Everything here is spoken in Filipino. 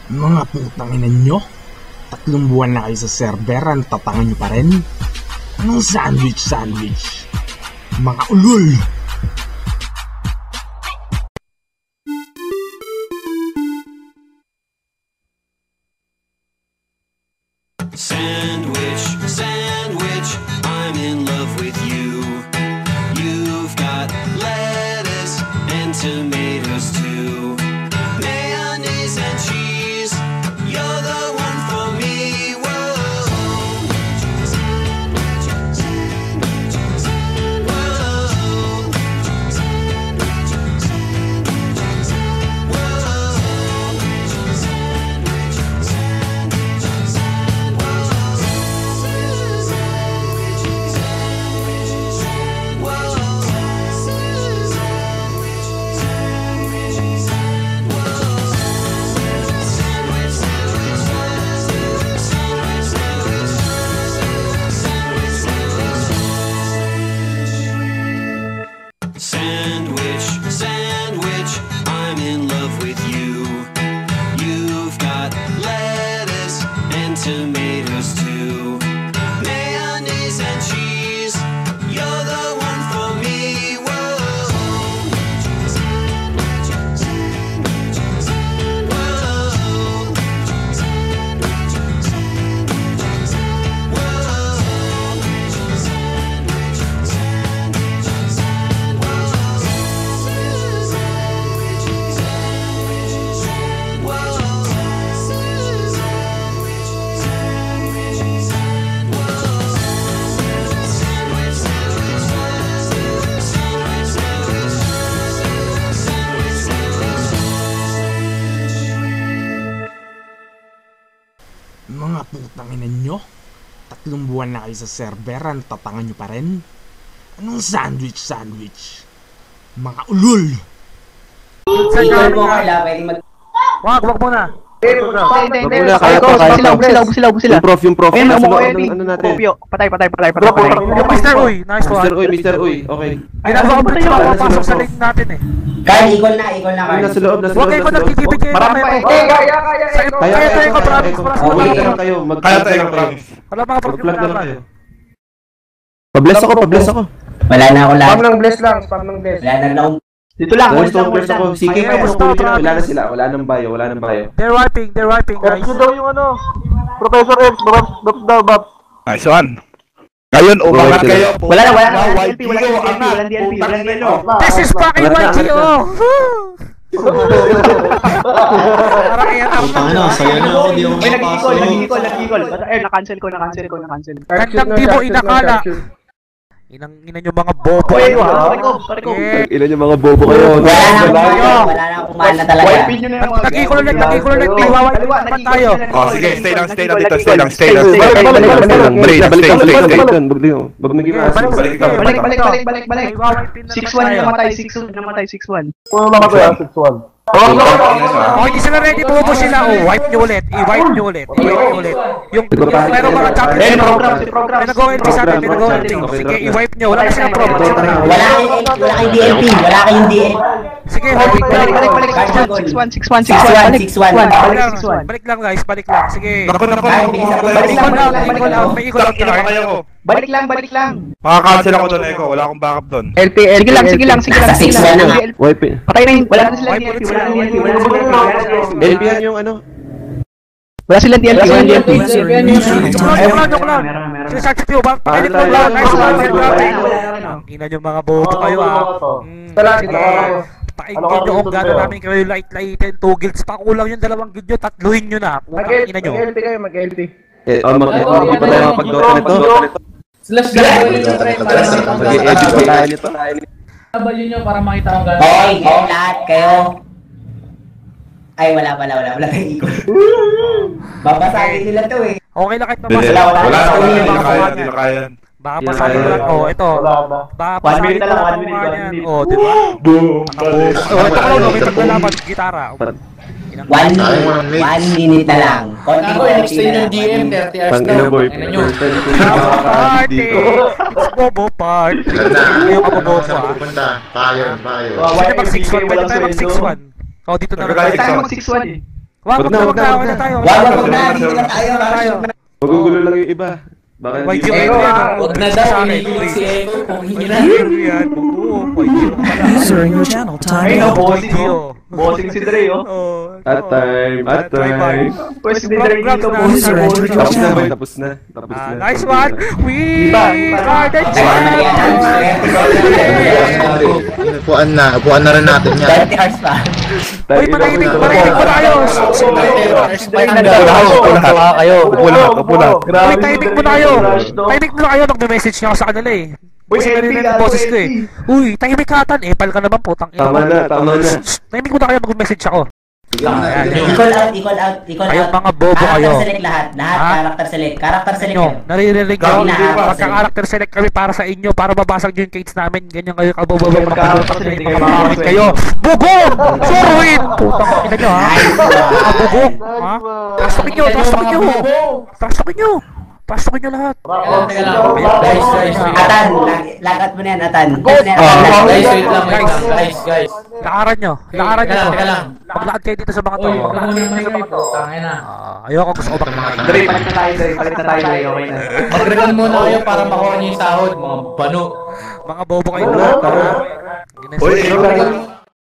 Mga putang ina nyo? 3 buwan na kayo sa server, ang tatangan nyo pa rin? Anong sandwich? Mga ulul! Sandwich, I'm in love with you. You've got lettuce and tomatoes too. Mayonnaise and cheese, you're the one for me. Whoa. Sandwich, I'm in love with you. You've got lettuce and tomatoes too. Mayonnaise and cheese, you're the one for me. Whoa. Mga putang ina nyo? 3 buwan na kayo sa server, ang tatangan nyo pa rin? Anong sandwich? Mga ulul! Ikol mo kala, pwede mag... Wag muna. Hindi. Kaya pa. Ubus sila. Yung prof. Ano natin? Patay. Yung Mr. Uy, nice one. Mr. Uy, okay. Ginagawa mo tayo papasok sa link natin eh. Kaya, ikol na. Nasa loob. Huwag kayo nagtitibigay. Marami pa. Kaya tayo ka, promise. Wait lang kayo. Kaya tayo ka, promise. Wala mga prof. Mag-vlog na lang kayo. Pabless ako. Wala na ako lahat. Spam ng bless. Wala na lang. Dito lang. Bless ako. Sige kayo, wala na sila. Wala nang bio. They're wiping guys. Ito daw yung Professor X, Bab. Nice one. Ngayon, umangat kayo. Wala na. Walang DLP. This is fucking YGO! Parang ayan ako. Ano, saya na ako, di ako makapasok. Nag-ikol. Na-cancel ko. Gandang di mo inakala. Ina nyo mga bobo kayo ha. Ilan yung mga bobo kayo? Wala na akong mana talaga. Nag-ikol ulit. Iwawipe naman tayo. Oh, sige, stay lang dito. Stay lang. Balik. 6-1 namatay. 6-1. Puro lang ako yan, 6-1. Oh, hindi sila ready. Bobo sila. Oh, i-wipe nyo ulit. Yung meron mga champions. May nag-OLP sa atin. Sige, i-wipe nyo. Wala kasi ang problem. Wala kayong DLP. Sige, hold it. Balik. 6-1. Balik lang guys. Sige. Ikol lang. May ikol lang. Balik lang. Makakancel ako doon, Eko. Wala akong backup doon. Sige lang. Sa 6-1 na nga. Patay na yun. Wala na silang DLP. LP yan yung ano? Wala silang DLP. Joke lang. Sige, search nyo. Pakilit mo lang. Nice one. Ina nyo mga bobo kayo ha. Pakinggan nyo kung gano'n namin kayo light-lighten. 2 guilds pa kulang yung 2 guild nyo. Tatluhin nyo na. Ina nyo. Mag-LP. Hindi pa tayo mapag-dota nito. Slash Mag-i-edit pa tayo nito. Abal nyo para makita kong gano'n. Hoy, kayong lahat kayo. Ay, wala tayong ikot. Babasagin nila to eh. Okay lang kahit mabasa. Hindi na kaya. Baka pasagin lang. Oh, ito. Baka pasagin lang. 1 minute. Oh, diba? Oh, ito ko lang. May paglalaban. Gitara. 1 minute na lang. Konting Ako, next time ng DM, 30 hours na. Ano nyo? Party! Bobo party! Yung kabobo pa. Payo. Sino mag 6-1? Pwede tayo mag 6-1. Oh, dito na lang. Tayo mag 6-1 eh. Wag na tayo. Wag na, dito na tayo. Magugulo lang yung iba. Baka White hindi yung Wag na daw, umiilig si Eko. Kung hindi na. User in your channel, Ay, time out. bossing si Dre, oh. At time. Pwes si Dre dito, User entered your Tapos na channel. ba? Tapos na. Nice one! We are the Upuan na rin natin yan. 20 hours pa. Uy, manahimik mo tayo! Upo lang. Uy, tahimik mo tayo! Tahimik mo tayo, magme-message niya ako sa kanila eh. Uy, Kasi narinig yung boses ko eh. Uy, tahimik ka atan eh, pal ka naman putang ina. Tama na. Tahimik mo na kayo, mag-message ako. Equal out. Kayong mga bobo kayo. Character select lahat. Character select. Character select. Nyo, naririnig nyo, Kami lahat. magka-character select kami para sa inyo, para mabasag nyo yung cates namin, ganyan kayo kabobobo, makakamit kayo. Bugong! Sorwin! Putang ina nyo ha? Bugong! Ha? Pastokin nyo lahat. Teka lang. Guys. Atan, lagat mo na yan, Atan. Guys, wait lang. Guys. Lakaran nyo. Teka lang. Maglakad kayo dito sa mga to. Uy, wag mo naman kayo. Tangin na. Ayoko, gusto ko bakit Dre, palit na tayo, Dre. Okay na. Mag-regal muna kayo para makuha niyo yung sahod, mga bano. mga bobo kayo lahat ha. Uy,